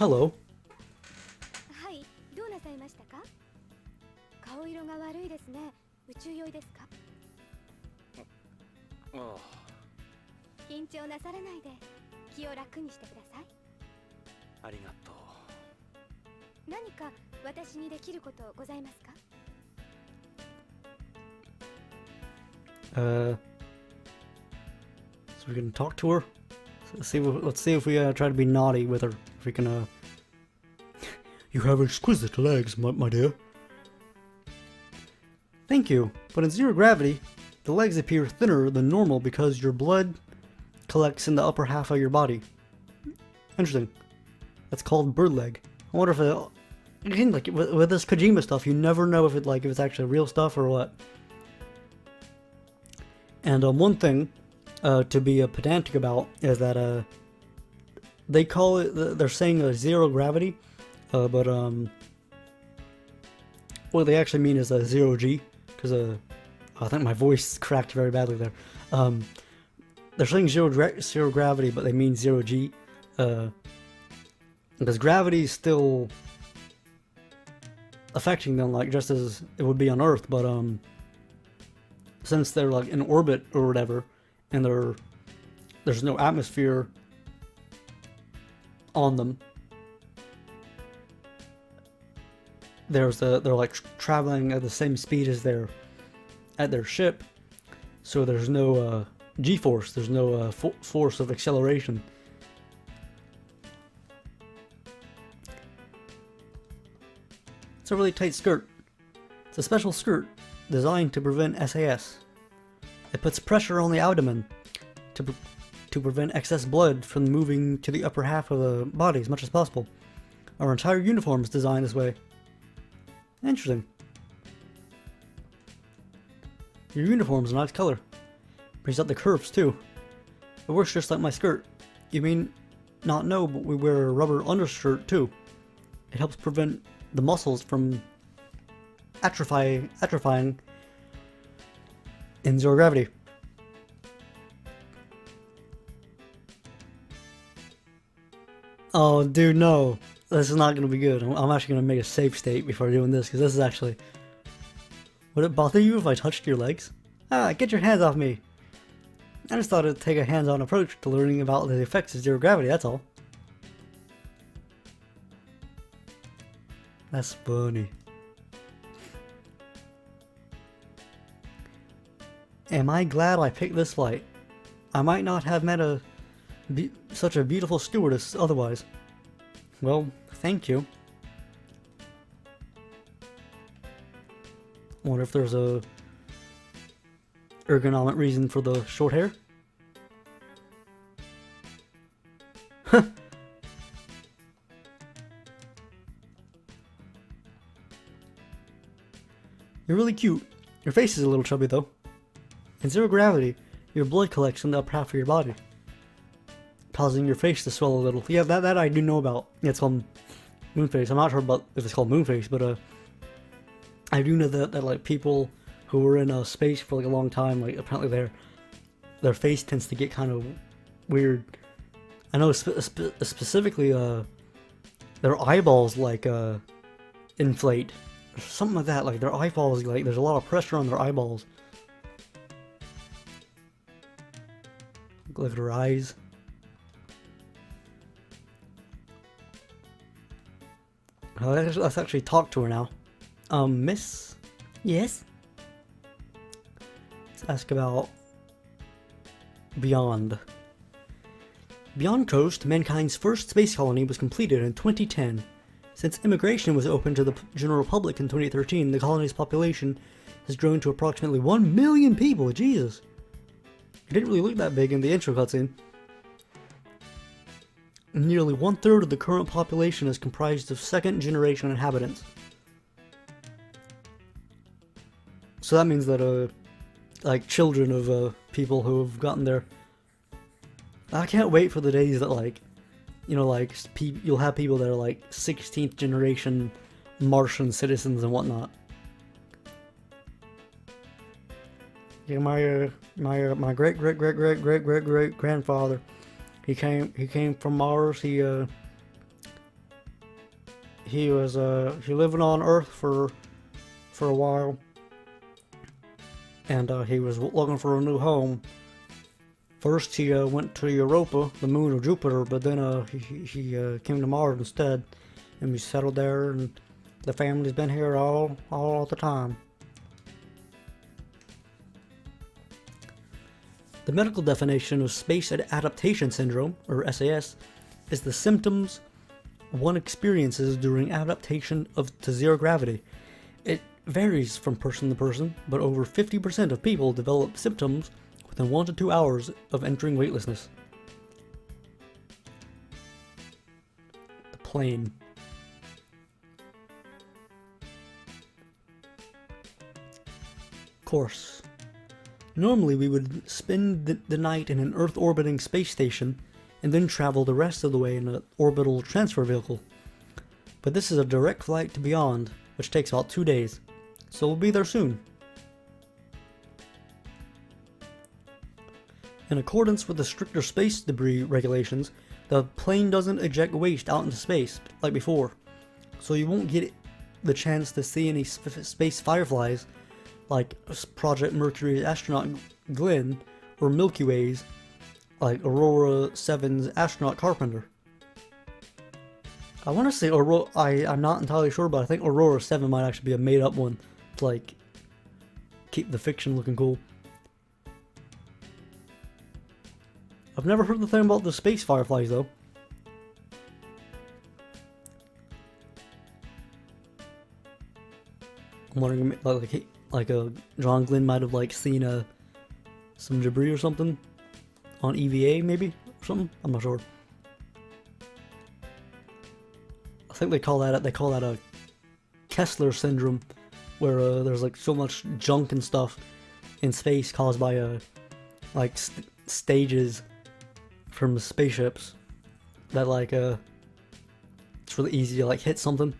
Hello. はい、どうなさいましたか？顔色が悪いですね。宇宙酔いですか？ああ、緊張なさらないで気を楽にしてください。ありがとう。何か私にできることございますか？ So we can talk to her. Let's see if we try to be naughty with her. If we can. You have exquisite legs, my dear. Thank you, but in zero gravity, the legs appear thinner than normal because your blood collects in the upper half of your body. Interesting. That's called bird leg. I wonder if again, like with this Kojima stuff, you never know if it's actually real stuff or what. And one thing to be pedantic about is that they call it, they're saying zero gravity, but what they actually mean is zero G, because I think my voice cracked very badly there. They're saying zero gravity, but they mean zero G, because gravity is still affecting them, like just as it would be on Earth, but since they're like in orbit or whatever, and there's no atmosphere on them, they're like traveling at the same speed as their ship, so there's no G-force, there's no force of acceleration. It's a really tight skirt. It's a special skirt designed to prevent SAS. It puts pressure on the abdomen to prevent excess blood from moving to the upper half of the body as much as possible. Our entire uniform is designed this way. Interesting. Your uniform's a nice color. Brings out the curves too. It works just like my skirt. You mean not know, but we wear a rubber undershirt too. It helps prevent the muscles from atrophying in zero gravity. Oh, dude, no. This is not going to be good. I'm actually going to make a save state before doing this, because this is actually... Would it bother you if I touched your legs? Ah, get your hands off me. I just thought it'd take a hands-on approach to learning about the effects of zero gravity, that's all. That's funny. Am I glad I picked this flight? I might not have met such a beautiful stewardess otherwise. Well, thank you. Wonder if there's a ergonomic reason for the short hair? Huh. You're really cute. Your face is a little chubby though. In zero gravity, your blood collects in the upper half of your body, causing your face to swell a little. Yeah, that I do know about. Yeah, it's called moon face. I'm not sure about if it's called moon face, but I do know that like people who were in space for like a long time, like apparently their face tends to get kind of weird. I know specifically their eyeballs like inflate, something like that. Like their eyeballs, like there's a lot of pressure on their eyeballs. Look at her eyes. Let's actually talk to her now. Miss? Yes? Let's ask about Beyond. Beyond Coast, mankind's first space colony, was completed in 2010. Since immigration was open to the general public in 2013, the colony's population has grown to approximately 1 million people. Jesus. It didn't really look that big in the intro cutscene. Nearly 1/3 of the current population is comprised of second-generation inhabitants. So that means that, like, children of people who have gotten there. I can't wait for the days that, like, you know, like, you'll have people that are, like, 16th generation Martian citizens and whatnot. Yeah, my great grandfather, he came from Mars. he was he living on Earth for a while, and he was looking for a new home. First, he went to Europa, the moon of Jupiter, but then he came to Mars instead, and we settled there, and the family's been here all the time. The medical definition of space adaptation syndrome, or SAS, is the symptoms one experiences during adaptation to zero gravity. It varies from person to person, but over 50% of people develop symptoms within 1 to 2 hours of entering weightlessness. The plane. Course. Normally we would spend the night in an Earth-orbiting space station and then travel the rest of the way in an orbital transfer vehicle. But this is a direct flight to beyond, which takes about 2 days, so we'll be there soon. In accordance with the stricter space debris regulations, the plane doesn't eject waste out into space like before, so you won't get the chance to see any space fireflies like Project Mercury's astronaut Glenn or Milky Way's like Aurora 7's astronaut Carpenter. I want to say Aurora, I'm not entirely sure, but I think Aurora 7 might actually be a made up one to like keep the fiction looking cool. I've never heard the thing about the space fireflies though. I'm wondering like John Glenn might have like seen some debris or something on EVA maybe or something. I'm not sure. I think they call that a Kessler syndrome, where there's like so much junk and stuff in space caused by like stages from the spaceships that like it's really easy to like hit something.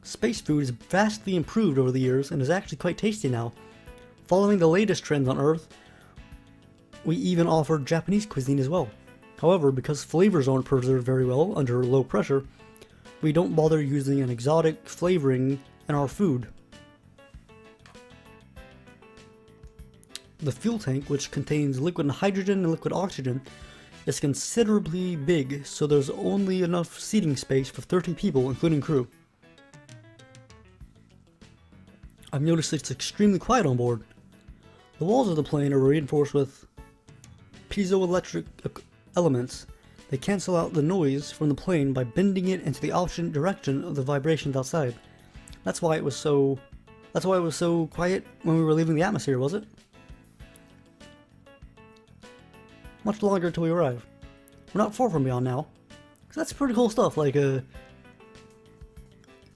Space food is vastly improved over the years and is actually quite tasty now. Following the latest trends on Earth, we even offer Japanese cuisine as well. However, because flavors aren't preserved very well under low pressure, we don't bother using an exotic flavoring in our food. The fuel tank, which contains liquid hydrogen and liquid oxygen, is considerably big, so there's only enough seating space for 30 people, including crew. I've noticed it's extremely quiet on board. The walls of the plane are reinforced with piezoelectric elements. They cancel out the noise from the plane by bending it into the opposite direction of the vibrations outside. That's why it was so quiet when we were leaving the atmosphere, was it? Much longer till we arrive. We're not far from beyond now. So that's pretty cool stuff. Like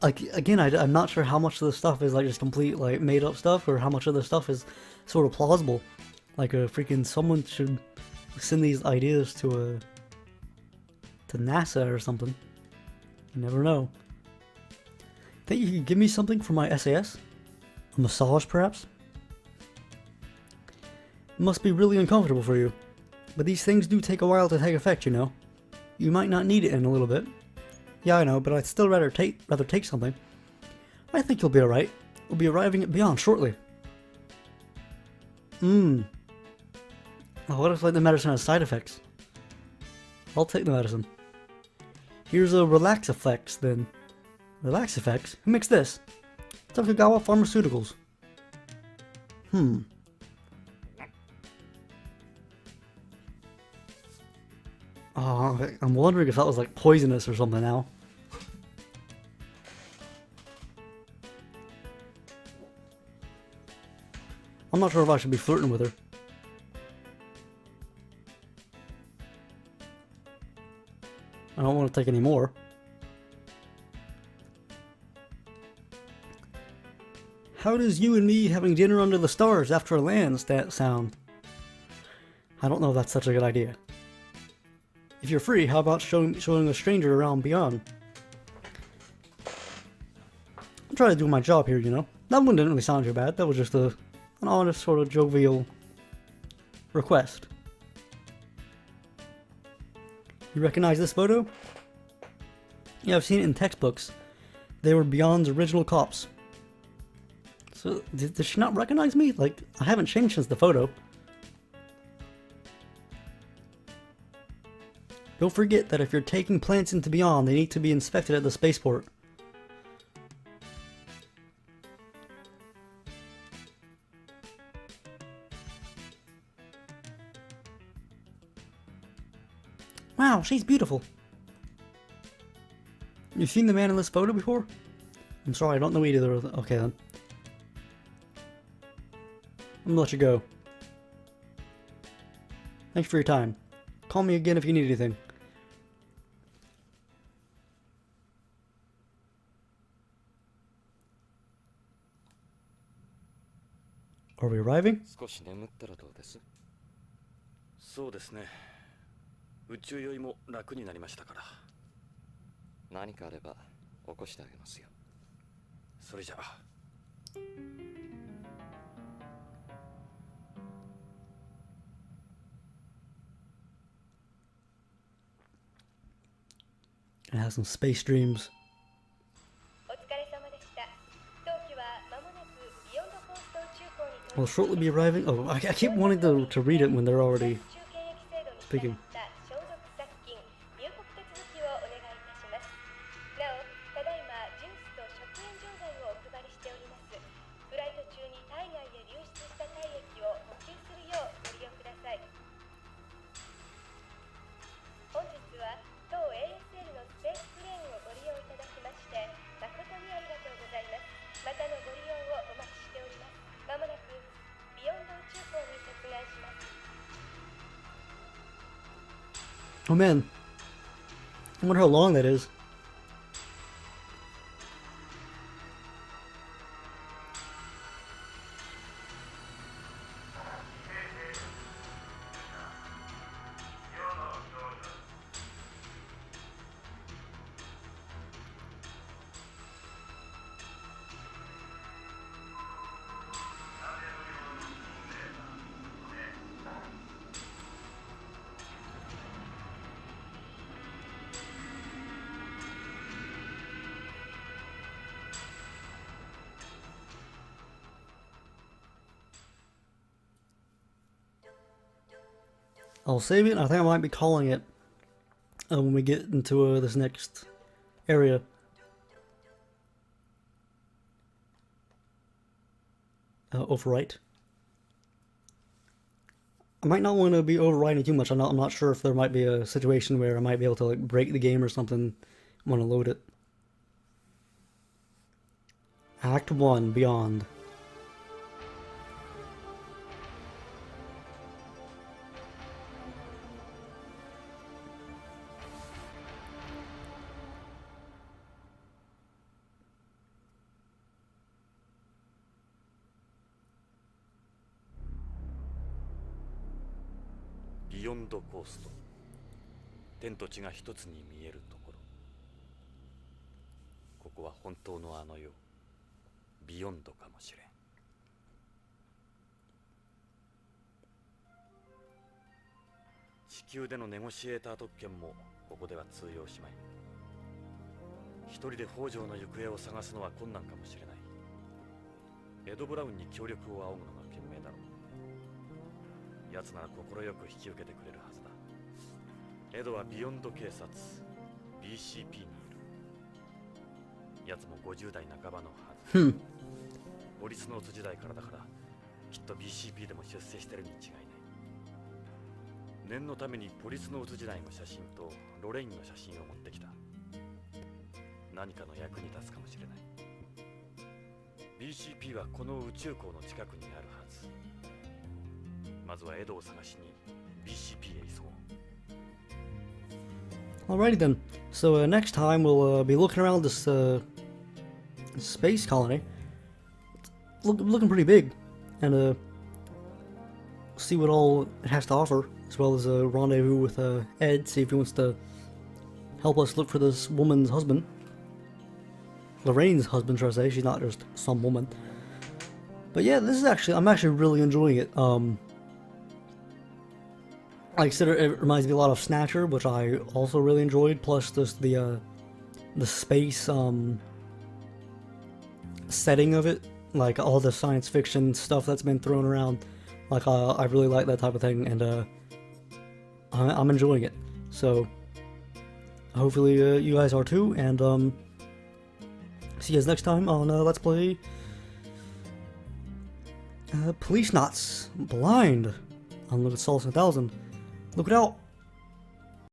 again, I'm not sure how much of the stuff is like just complete like made up stuff, or how much of the stuff is sort of plausible. Like someone should send these ideas to NASA or something. You never know. Think you could give me something for my SAS? A massage, perhaps? It must be really uncomfortable for you. But these things do take a while to take effect, you know. You might not need it in a little bit. Yeah, I know, but I'd still rather take something. I think you'll be alright. We'll be arriving at Beyond shortly. Oh, what if like the medicine has side effects? I'll take the medicine. Here's a Relaxiflex then. Relaxiflex? Who makes this? Tokugawa Pharmaceuticals. Oh, I'm wondering if that was like poisonous or something now. I'm not sure if I should be flirting with her. I don't want to take any more. How does you and me having dinner under the stars after a land sound? I don't know if that's such a good idea. If you're free, how about showing a stranger around Beyond? I'm trying to do my job here, you know. That one didn't really sound too bad. That was just an honest, sort of jovial request. You recognize this photo? Yeah, I've seen it in textbooks. They were Beyond's original cops. So, did she not recognize me? Like, I haven't changed since the photo. Don't forget that if you're taking plants into Beyond, they need to be inspected at the spaceport. Wow, she's beautiful. You've seen the man in this photo before? I'm sorry, I don't know either of them. Okay then. I'm gonna let you go. Thanks for your time. Call me again if you need anything. Are we arriving? 少し眠ったらどうです？そうですね。宇宙酔いも楽になりましたから。何かあれば起こしてあげますよ。それじゃあ。It has some space dreams. お疲れ様でした。当機は間もなくビヨンドコースト宇宙港に Will shortly be arriving. Oh, I keep wanting to read it when they're already speaking. 消毒殺菌入国手続きをお願いいたします。なお、ただいまジュースと食塩錠剤をお配りしております。フライト中に体外へ流出した体液を補給するようご利用ください。本日は当 ASL のスペースプレーンをご利用いただきまして誠にありがとうございます。またのご利用をお待ちしております。まもなくビヨンド宇宙港に接岸します。 Oh man. I wonder how long that is. I'll save it. I think I might be calling it when we get into this next area. Overwrite. I might not want to be overwriting too much. I'm not sure if there might be a situation where I might be able to like break the game or something. I want to load it. Act 1, Beyond. Beyond Coast 天と地が一つに見えるところ。ここは本当のあの世、ビヨンドかもしれん。地球でのネゴシエーター特権もここでは通用しまい。一人で北条の行方を探すのは困難かもしれない。エド・ブラウンに協力を仰ぐのが賢明だろう。奴なら快く引き受けてくれるはずだ。エドはビヨンド警察 BCP にいる。奴も50代半ばのはず。ポリスノーツ時代からだからきっと BCP でも出世してるに違いない。念のためにポリスノーツ時代の写真とロレインの写真を持ってきた。何かの役に立つかもしれない。BCP はこの宇宙港の近くにあるはず。まずはエドを探しに BCP へ急ごう。Alrighty then. So next time we'll be looking around this space colony. Looking pretty big, and see what all it has to offer, as well as a rendezvous with Ed. See if he wants to help us look for this woman's husband. Lorraine's husband, should I say? She's not just some woman. But yeah, this is I'm actually really enjoying it. Like I said, it reminds me a lot of Snatcher, which I also really enjoyed, plus just the the space setting of it, like all the science fiction stuff that's been thrown around. Like I really like that type of thing, and I'm enjoying it. So hopefully you guys are too, and see you guys next time on Let's Play Policenauts Blind on Lucas Soul 1000. Look it out!